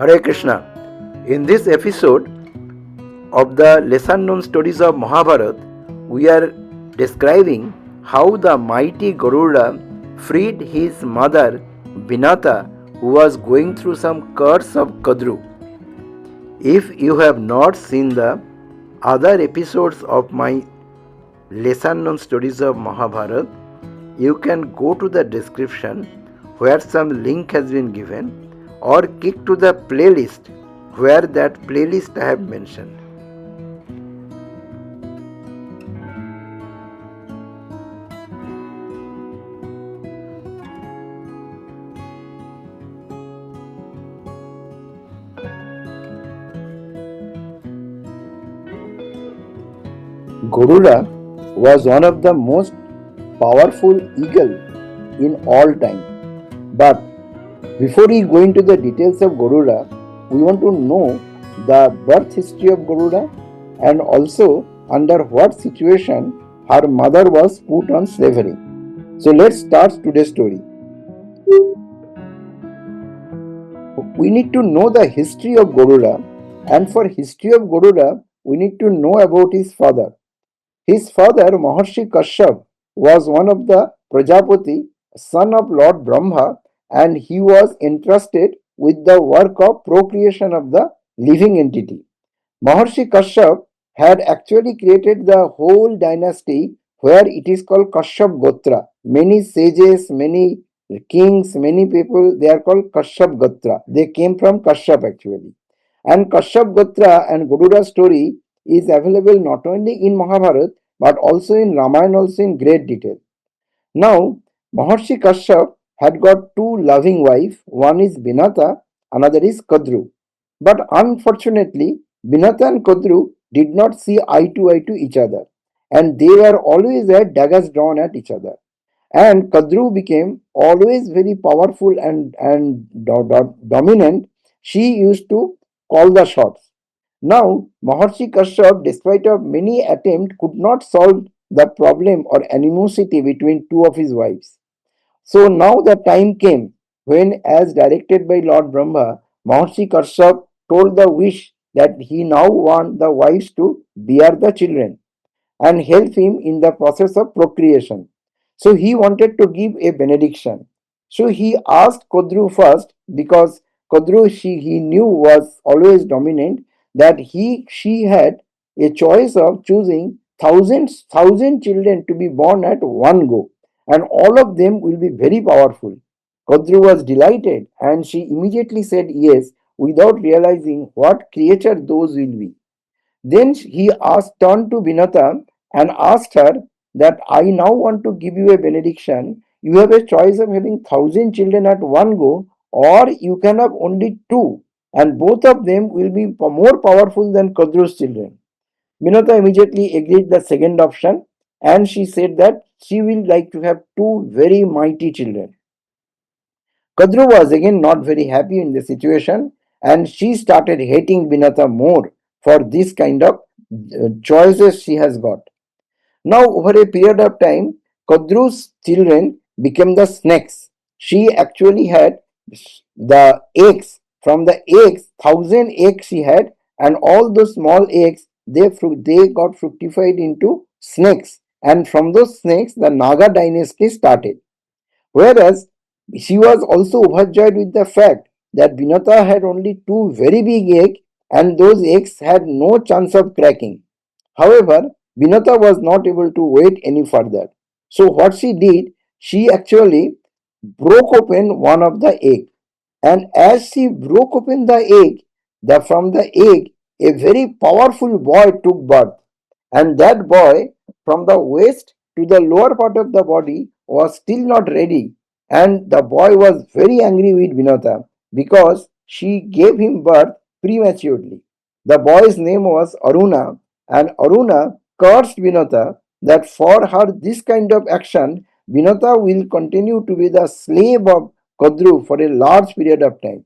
Hare Krishna. In this episode of the lesser known stories of Mahabharata, we are describing how the mighty Garuda freed his mother Vinata, who was going through some curse of Kadru. If you have not seen the other episodes of my lesser known stories of Mahabharata, you can go to the description where some link has been given, or click to the playlist where that playlist I have mentioned. Garuda was one of the most powerful eagle in all time. But before we go into the details of Garuda, we want to know the birth history of Garuda and also under what situation her mother was put on slavery. So let's start today's story. We need to know the history of Garuda, and for history of Garuda, we need to know about his father. His father, Maharshi Kashyapa, was one of the Prajapati, son of Lord Brahma, and he was entrusted with the work of procreation of the living entity. Maharshi Kashyapa had actually created the whole dynasty where it is called Kashyap Gotra. Many sages, many kings, many people, they are called Kashyap Gotra. They came from Kashyap actually. And Kashyap Gotra and Garuda story is available not only in Mahabharata but also in Ramayana, also in great detail. Now, Maharshi Kashyap had got two loving wives. One is Vinata, another is Kadru. But unfortunately, Vinata and Kadru did not see eye to each other, and they were always at daggers drawn at each other. And Kadru became always very powerful and dominant. She used to call the shots. Now, Maharshi Kashyap, despite of many attempts, could not solve the problem or animosity between two of his wives. So now the time came when, as directed by Lord Brahma, Maharshi Kashyap told the wish that he now want the wives to bear the children and help him in the process of procreation. So he wanted to give a benediction. So he asked Kadru first, because Kadru he knew was always dominant, that she had a choice of choosing thousand children to be born at one go, and all of them will be very powerful. Kadru was delighted and she immediately said yes without realizing what creature those will be. Then he turned to Vinata and asked her that I now want to give you a benediction. You have a choice of having thousand children at one go, or you can have only two, and both of them will be more powerful than Kadru's children. Vinata immediately agreed the second option, and she said that she will like to have two very mighty children. Kadru was again not very happy in the situation, and she started hating Vinata more for this kind of choices she has got. Now, over a period of time, Kadru's children became the snakes. She actually had the eggs. From the eggs, thousand eggs she had, and all those small eggs they got fructified into snakes. And from those snakes, the Naga dynasty started. Whereas she was also overjoyed with the fact that Vinata had only two very big eggs, and those eggs had no chance of cracking. However, Vinata was not able to wait any further. So what she did, she actually broke open one of the egg. And as she broke open the egg, from the egg, a very powerful boy took birth. And that boy, from the waist to the lower part of the body, was still not ready. And the boy was very angry with Vinata because she gave him birth prematurely. The boy's name was Aruna, and Aruna cursed Vinata that for her this kind of action, Vinata will continue to be the slave of Kadru for a large period of time.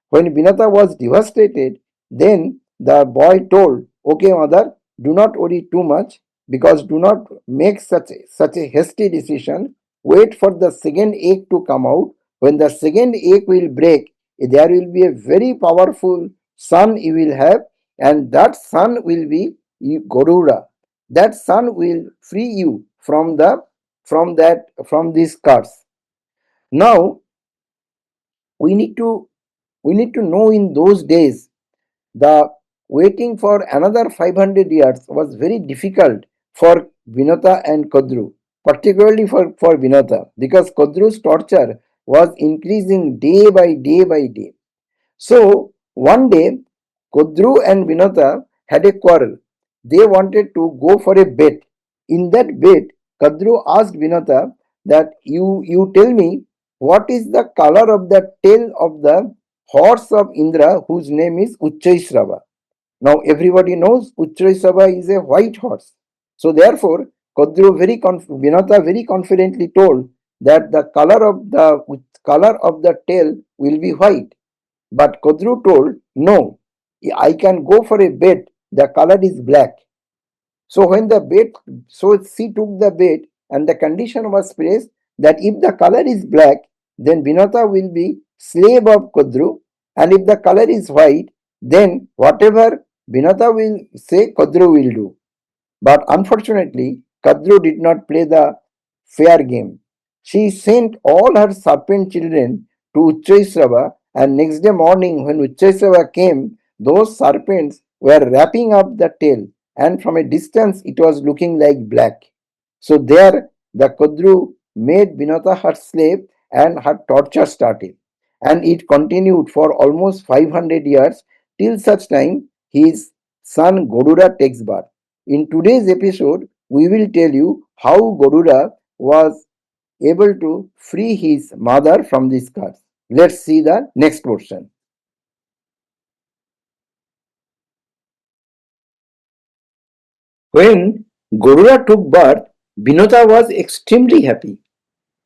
When Vinata was devastated, then the boy told, okay, mother, do not worry too much, because do not make such a hasty decision. Wait for the second egg to come out. When the second egg will break, There will be a very powerful son you will have, and that son will be Garuda. That son will free you from this curse. Now we need to know in those days the waiting for another 500 years was very difficult for Vinata and Kadru, particularly for Vinata, because Kadru's torture was increasing day by day by day. So one day, Kadru and Vinata had a quarrel. They wanted to go for a bet. In that bet, Kadru asked Vinata that you tell me what is the color of the tail of the horse of Indra whose name is Uchchaisrava. Now everybody knows Uchchaisrava is a white horse. So therefore, Vinata very confidently told that the color of the tail will be white. But Kadru told, no, I can go for a bet. The color is black. So when the bet, so she took the bet, and the condition was placed that if the color is black, then Vinata will be slave of Kadru, and if the color is white, then whatever Vinata will say, Kadru will do. But unfortunately, Kadru did not play the fair game. She sent all her serpent children to Uchchaisrava, and next day morning, when Uchchaisrava came, those serpents were wrapping up the tail, and from a distance it was looking like black. So there, the Kadru made Vinata her slave, and her torture started. And it continued for almost 500 years till such time his son Garuda takes birth. In today's episode, we will tell you how Garuda was able to free his mother from this curse. Let's see the next portion. When Garuda took birth, Vinata was extremely happy.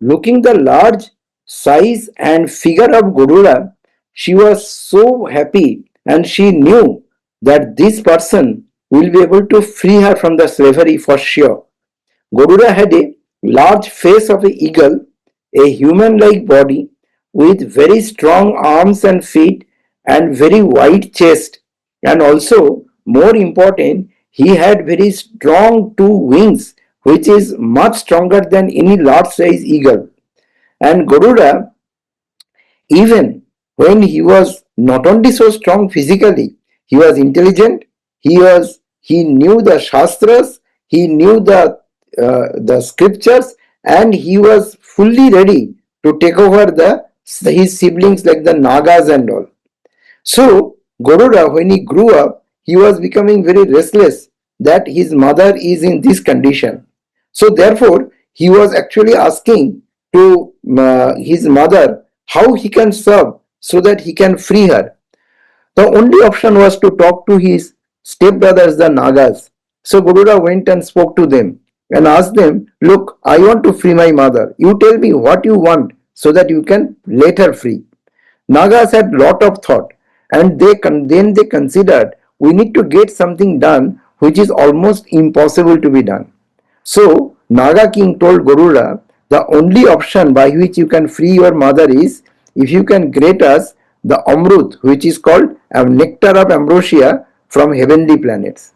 Looking the large size and figure of Garuda, she was so happy, and she knew that this person will be able to free her from the slavery for sure. Garuda had a large face of an eagle, a human-like body with very strong arms and feet and very wide chest, and also more important, he had very strong two wings which is much stronger than any large size eagle. And Garuda, even when he was not only so strong physically, he was intelligent, he knew the shastras, he knew the scriptures, and he was fully ready to take over the his siblings like the Nagas and all. So Garuda, when he grew up, he was becoming very restless that his mother is in this condition. So therefore, he was actually asking to his mother how he can serve so that he can free her. The only option was to talk to his stepbrothers, the Nagas. So Garuda went and spoke to them and asked them, look, I want to free my mother. You tell me what you want so that you can let her free. Nagas had lot of thought, and then they considered we need to get something done which is almost impossible to be done. So Naga king told Garuda, the only option by which you can free your mother is if you can grant us the Amrut, which is called a nectar of ambrosia from heavenly planets.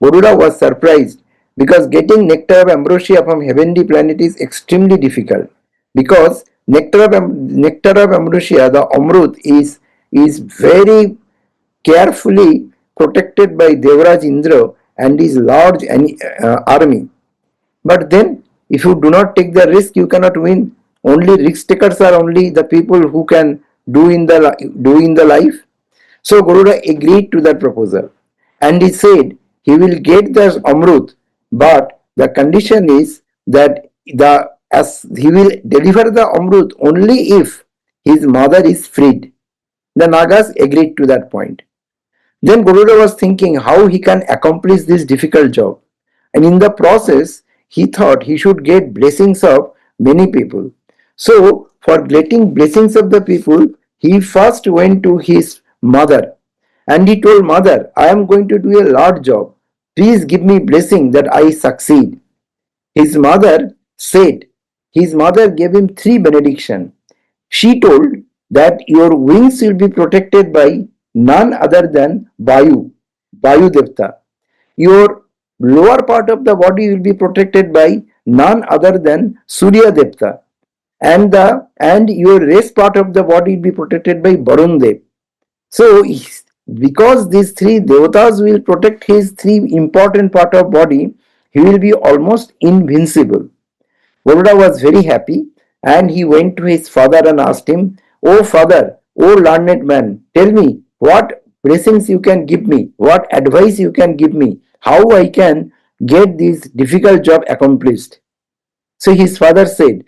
Garuda was surprised because getting nectar of ambrosia from heavenly planet is extremely difficult, because nectar of ambrosia, the Amrut, is very carefully protected by Devraj Indra and his large army. But then, if you do not take the risk, you cannot win. Only risk takers are only the people who can do in the life. So Garuda agreed to that proposal, and he said he will get the Amrut, but the condition is that the as he will deliver the Amrut only if his mother is freed. The Nagas agreed to that point. Then Garuda was thinking how he can accomplish this difficult job. And in the process, he thought he should get blessings of many people. So, for getting blessings of the people, he first went to his mother and he told mother, I am going to do a large job. Please give me blessing that I succeed. His mother said, his mother gave him three benediction. She told, that your wings will be protected by none other than Vayu Devta. Your lower part of the body will be protected by none other than Surya Devta, and your rest part of the body will be protected by Varun Dev. So, because these three devatas will protect his three important part of body, he will be almost invincible. Garuda was very happy, and he went to his father and asked him, "Oh father, oh learned man, tell me what blessings you can give me, what advice you can give me, how I can get this difficult job accomplished." So his father said,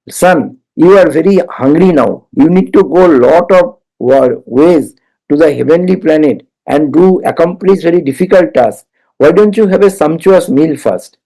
"Son, you are very hungry now. You need to go lot of ways to the heavenly planet and do accomplish very difficult tasks. Why don't you have a sumptuous meal first?"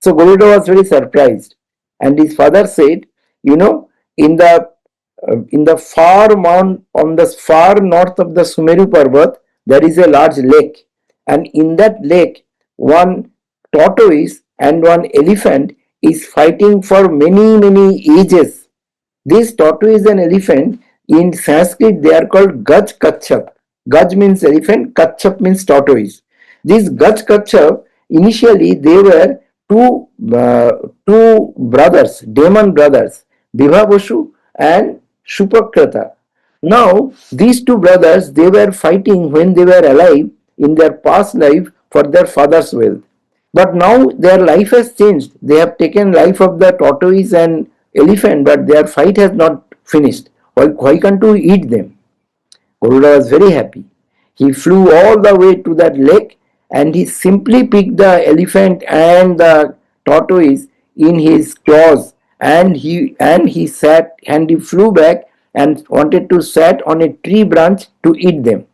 So Garuda was very surprised, and his father said, "You know, in the far mount on the far north of the Sumeru Parvat, there is a large lake, and in that lake, one tortoise and one elephant is fighting for many ages. This tortoise and elephant, in Sanskrit they are called Gaj Kachap. Gaj means elephant, Kachap means tortoise. These Gaj Kachap, initially they were two brothers, demon brothers, Bibha and Shupakrata. Now these two brothers, they were fighting when they were alive in their past life for their father's wealth. But now their life has changed. They have taken life of the tortoise and elephant, but their fight has not finished. Why can't we eat them? Garuda was very happy. He flew all the way to that lake, and he simply picked the elephant and the tortoise in his claws, and he sat and he flew back and wanted to sat on a tree branch to eat them.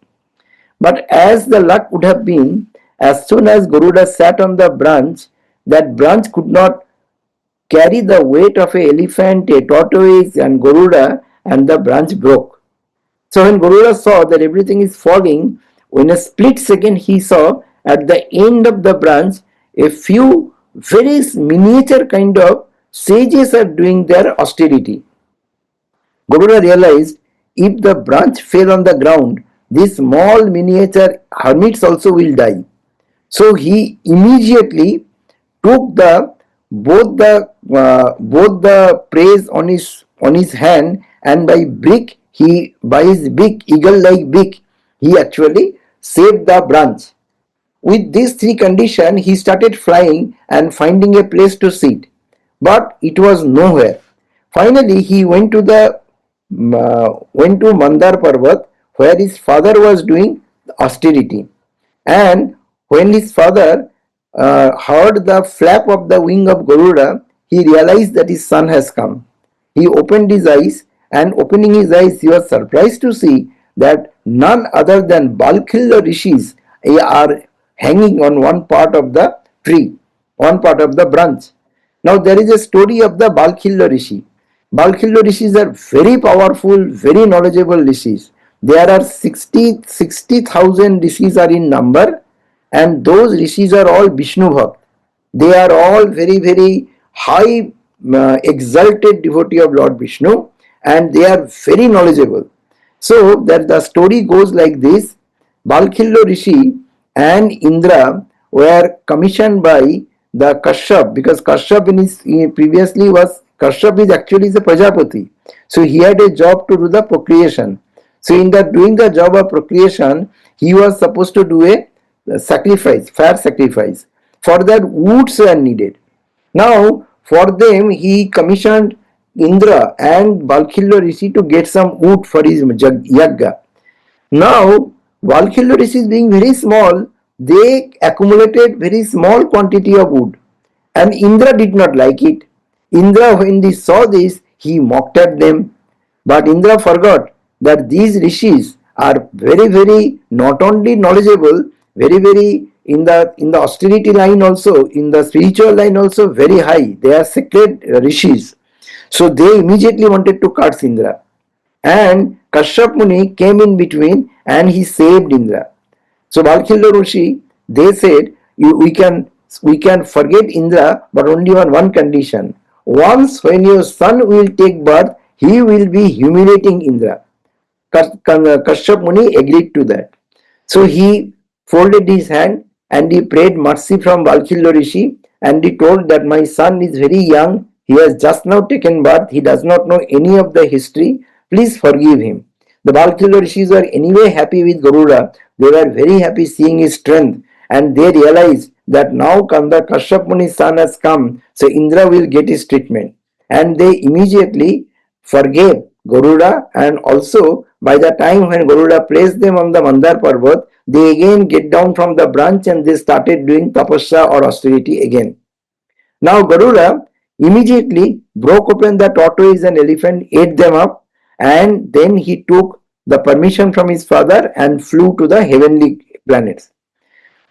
But as the luck would have been, as soon as Garuda sat on the branch, that branch could not carry the weight of an elephant, a tortoise, and Garuda, and the branch broke. So when Garuda saw that everything is falling, in a split second he saw at the end of the branch a few very miniature kind of sages are doing their austerity. Garuda realized if the branch fell on the ground, these small miniature hermits also will die. So he immediately took the both the praise on his hand, and by his big eagle like beak he actually saved the branch. With these three conditions, he started flying and finding a place to sit, but it was nowhere. Finally, he went to Mandar Parvat, where his father was doing austerity. And when his father heard the flap of the wing of Garuda, he realized that his son has come. He opened his eyes, and opening his eyes, he was surprised to see that none other than Balkhilla rishis are hanging on one part of the tree, one part of the branch. Now there is a story of the Balkhilla rishi. Balkhilla rishis are very powerful, very knowledgeable rishis. There are 60,000 rishis are in number, and those rishis are all Vishnu Bhakt. They are all very high exalted devotee of Lord Vishnu, and they are very knowledgeable. So that the story goes like this: Balkhillo Rishi and Indra were commissioned by the Kashyap, because Kashyap previously was Kashyap is actually the Prajapati. So he had a job to do the procreation. So in that doing the job of procreation, he was supposed to do a sacrifice, fair sacrifice. For that, woods were needed. Now, for them, he commissioned Indra and Balkhillo Rishi to get some wood for his yagga. Now, Balkhillo Rishis being very small, they accumulated very small quantity of wood, and Indra did not like it. Indra, when he saw this, he mocked at them. But Indra forgot that these rishis are very not only knowledgeable, very in the austerity line also, in the spiritual line also very high. They are sacred rishis. So they immediately wanted to cut Indra. And Kashyap Muni came in between and he saved Indra. So Balkhillo Rishi, they said, we can forget Indra, but only on one condition. Once when your son will take birth, he will be humiliating Indra. Kashyap Muni agreed to that. So he folded his hand and he prayed mercy from Valkilya Rishi, and he told that my son is very young, he has just now taken birth, he does not know any of the history, please forgive him. The Valkilya Rishis were anyway happy with Garuda, they were very happy seeing his strength, and they realized that now the Kashyap Muni's son has come, so Indra will get his treatment. And they immediately forgave Garuda, and also by the time when Garuda placed them on the Mandar Parvat, they again get down from the branch and they started doing tapasya or austerity again. Now Garuda immediately broke open the tortoise and elephant, ate them up, and then he took the permission from his father and flew to the heavenly planets.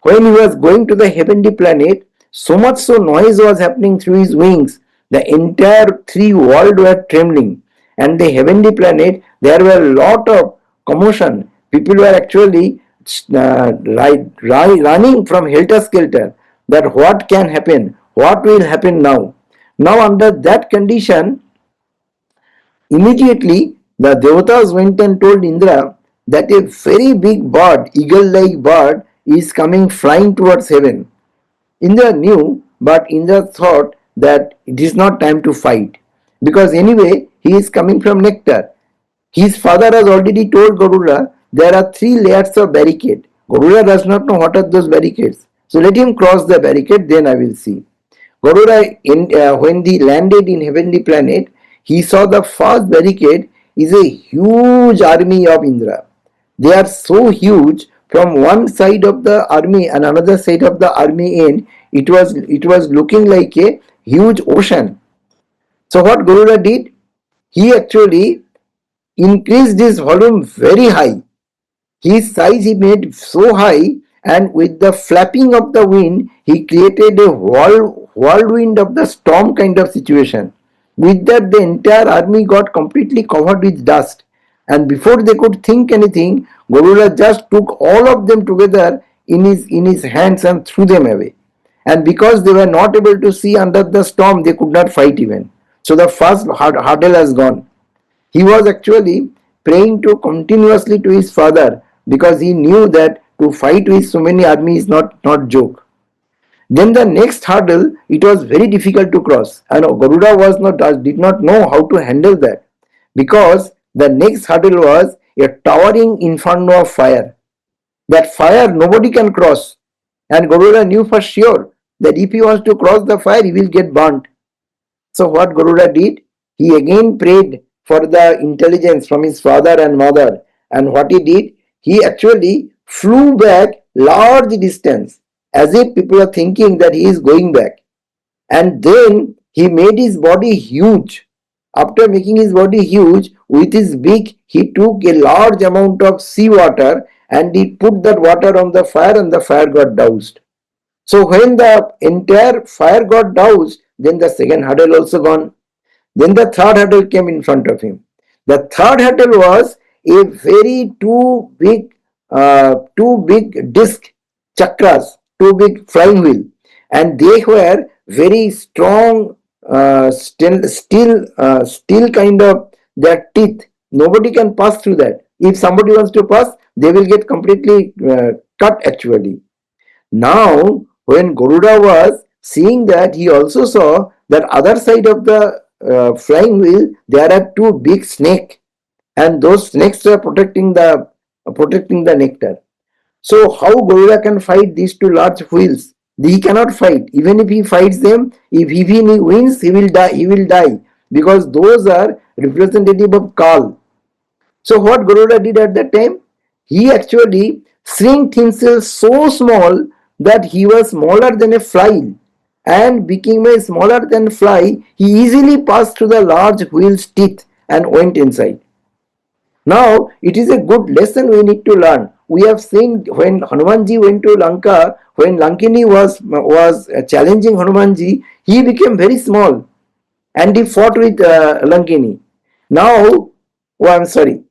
When he was going to the heavenly planet, so much so noise was happening through his wings. The entire three world were trembling. And the heavenly planet, there were a lot of commotion. People were actually running from helter skelter. That what can happen? What will happen now? Now under that condition, immediately the Devatas went and told Indra that a very big bird, eagle-like bird, is coming flying towards heaven. Indra knew, but Indra thought that it is not time to fight, because anyway he is coming from Nectar. His father has already told Garuda there are three layers of barricade. Garuda does not know what are those barricades. So let him cross the barricade, then I will see. Garuda, when he landed in heavenly planet, he saw the first barricade is a huge army of Indra. They are so huge. From one side of the army and another side of the army end, it was looking like a huge ocean. So what Garuda did? He actually increased his volume very high. His size he made so high, and with the flapping of the wind, he created a whirlwind of the storm kind of situation. With that, the entire army got completely covered with dust. And before they could think anything, Garuda just took all of them together in his hands and threw them away. And because they were not able to see under the storm, they could not fight even. So the first hurdle has gone. He was actually praying to continuously to his father, because he knew that to fight with so many armies is not joke. Then the next hurdle, it was very difficult to cross, and Garuda did not know how to handle that, because the next hurdle was a towering inferno of fire. That fire nobody can cross, and Garuda knew for sure that if he wants to cross the fire, he will get burnt. So what Garuda did, he again prayed for the intelligence from his father and mother. And what he did, he actually flew back large distance, as if people are thinking that he is going back. And then he made his body huge. After making his body huge, with his beak, he took a large amount of seawater and he put that water on the fire, and the fire got doused. So when the entire fire got doused, then the second hurdle also gone. Then the third hurdle came in front of him. The third hurdle was a very two big disc chakras, two big flying wheel, and they were very strong, steel kind of their teeth. Nobody can pass through that. If somebody wants to pass, they will get completely cut actually. Now, when Garuda was seeing that, he also saw that other side of the flying wheel there are two big snakes, and those snakes are protecting the nectar. So how Garuda can fight these two large wheels? He cannot fight. Even if he fights them, if he wins, he will die. He will die, because those are representative of Kal. So what Garuda did at that time? He actually shrinked himself so small that he was smaller than a fly, and became a smaller than fly. He easily passed through the large wheel's teeth and went inside. Now it is a good lesson we need to learn. We have seen when Hanumanji went to Lanka, when Lankini was challenging Hanumanji, he became very small and he fought with Lankini. Now, oh, I'm sorry.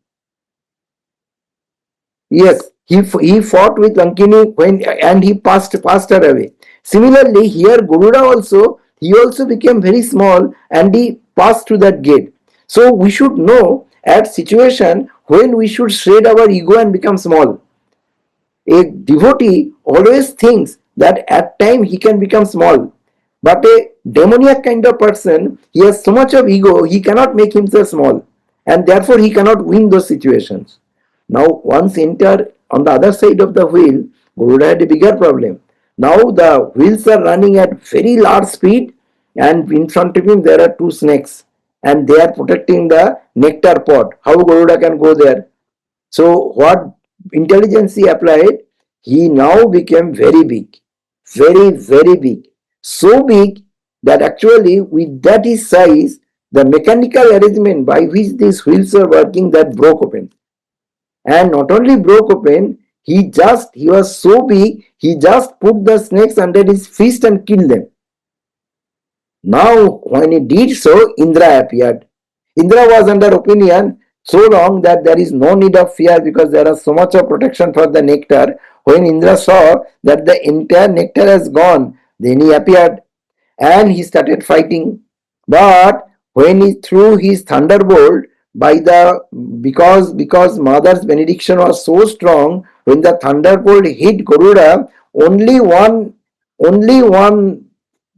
Yes, he fought with Lankini and he passed her away. Similarly, here Garuda also, he also became very small and he passed through that gate. So we should know at situation when we should shred our ego and become small. A devotee always thinks that at time he can become small. But a demoniac kind of person, he has so much of ego, he cannot make himself small. And therefore he cannot win those situations. Now once enter on the other side of the wheel, Garuda had a bigger problem. Now the wheels are running at very large speed, and in front of him there are two snakes, and they are protecting the nectar pot. How Garuda can go there? So what intelligence he applied, he now became very big, very, very big. So big that actually with that his size, the mechanical arrangement by which these wheels are working that broke open. And not only broke open, he was so big, he just put the snakes under his fist and killed them. Now, when he did so, Indra appeared. Indra was under opinion so long that there is no need of fear because there is so much of protection for the nectar. When Indra saw that the entire nectar has gone, then he appeared and he started fighting. But when he threw his thunderbolt by the because mother's benediction was so strong, when the thunderbolt hit Garuda, only one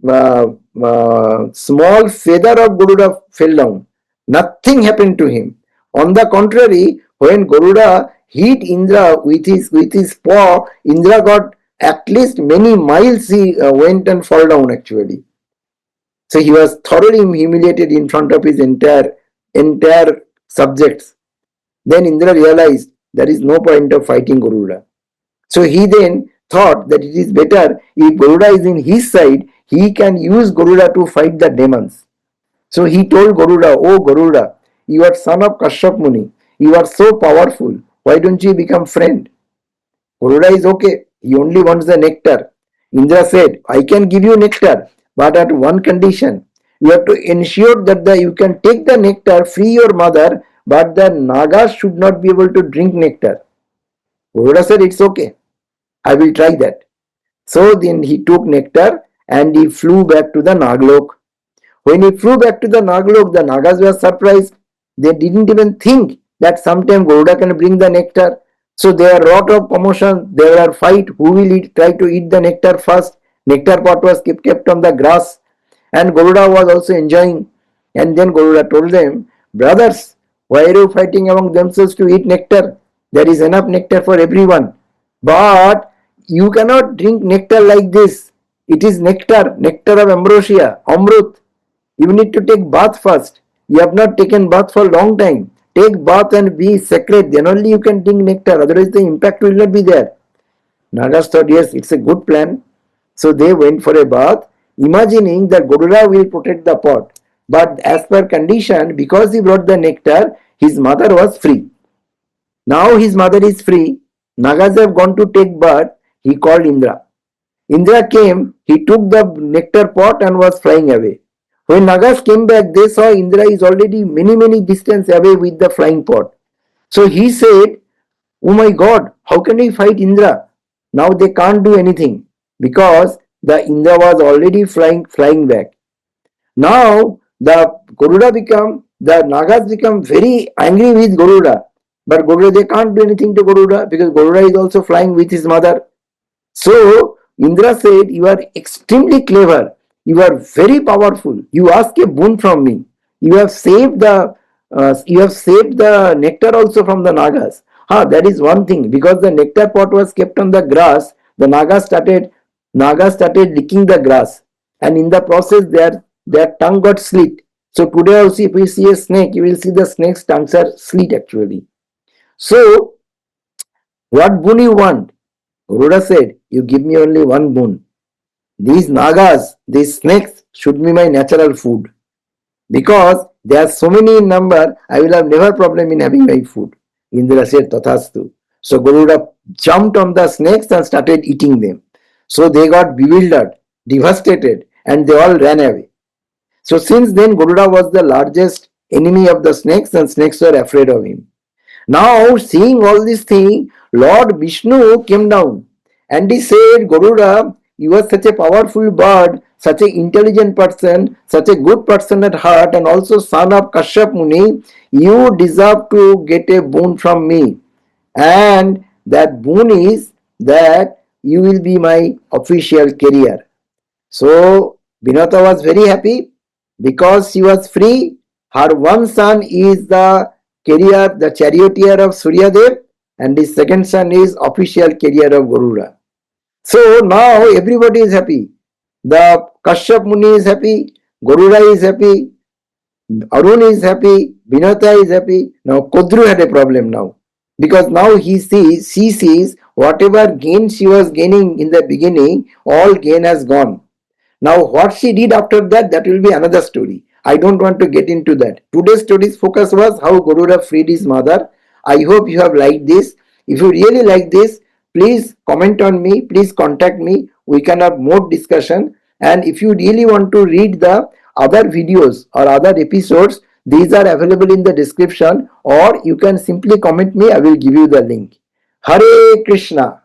uh, small feather of Garuda fell down. Nothing happened to him. On the contrary, when Garuda hit Indra with his paw, Indra got at least many miles he went and fall down actually. So he was thoroughly humiliated in front of his entire subjects. Then Indra realized there is no point of fighting Garuda. So he then thought that it is better if Garuda is in his side, he can use Garuda to fight the demons. So he told Garuda, "Oh Garuda, you are son of Kashyap Muni. You are so powerful. Why don't you become friend?" Garuda is okay. He only wants the nectar. Indra said, "I can give you nectar, but at one condition. You have to ensure that you can take the nectar, free your mother, but the Nagas should not be able to drink nectar." Garuda said, "It's okay. I will try that." So then he took nectar and he flew back to the Naglok. When he flew back to the Naglok, the Nagas were surprised. They didn't even think that sometime Garuda can bring the nectar. So there were lot of commotion, there were fight, who will try to eat the nectar first. Nectar pot was kept on the grass and Garuda was also enjoying. And then Garuda told them, "Brothers, why are you fighting among themselves to eat nectar? There is enough nectar for everyone. But you cannot drink nectar like this. It is nectar, nectar of ambrosia, amrut. You need to take bath first. You have not taken bath for a long time. Take bath and be sacred. Then only you can drink nectar. Otherwise, the impact will not be there." Nagas thought, yes, it's a good plan. So they went for a bath, imagining that Garuda will protect the pot. But as per condition, because he brought the nectar, his mother was free. Now his mother is free. Nagas have gone to take bath. He called Indra. Indra came, he took the nectar pot and was flying away. When Nagas came back, they saw Indra is already many distance away with the flying pot. So he said, "Oh my God, how can we fight Indra?" Now they can't do anything because the Indra was already flying back. Now the Nagas become very angry with Garuda. But Garuda, they can't do anything to Garuda because Garuda is also flying with his mother. So Indra said, "You are extremely clever. You are very powerful. You ask a boon from me. You have saved the nectar also from the Nagas." That is one thing. Because the nectar pot was kept on the grass, the Nagas started licking the grass, and in the process their tongue got slit. So today also, if you see a snake, you will see the snake's tongues are slit actually. So what boon you want? Garuda said, "You give me only one boon. These Nagas, these snakes should be my natural food. Because they are so many in number, I will have never problem in having my food." Indra said, "Tathastu." So Garuda jumped on the snakes and started eating them. So they got bewildered, devastated, and they all ran away. So since then, Garuda was the largest enemy of the snakes, and snakes were afraid of him. Now, seeing all this thing, Lord Vishnu came down and he said, "Garuda, you are such a powerful bird. such an intelligent person, such a good person at heart, and also son of Kashyap Muni, you deserve to get a boon from me. And that boon is that you will be my official career. So Vinata was very happy because she was free. Her one son is the carrier, the charioteer of Suryadev, and his second son is official carrier of Garuda. So now everybody is happy. The Kashyap Muni is happy, Garuda is happy, Arun is happy, Vinata is happy. Now Kadru had a problem now. Because now she sees whatever gain she was gaining in the beginning, all gain has gone. Now, what she did after that, that will be another story. I don't want to get into that. Today's story's focus was how Garuda freed his mother. I hope you have liked this. If you really like this, please comment on me. Please contact me. We can have more discussion. And if you really want to read the other videos or other episodes, these are available in the description, or you can simply comment me. I will give you the link. Hare Krishna.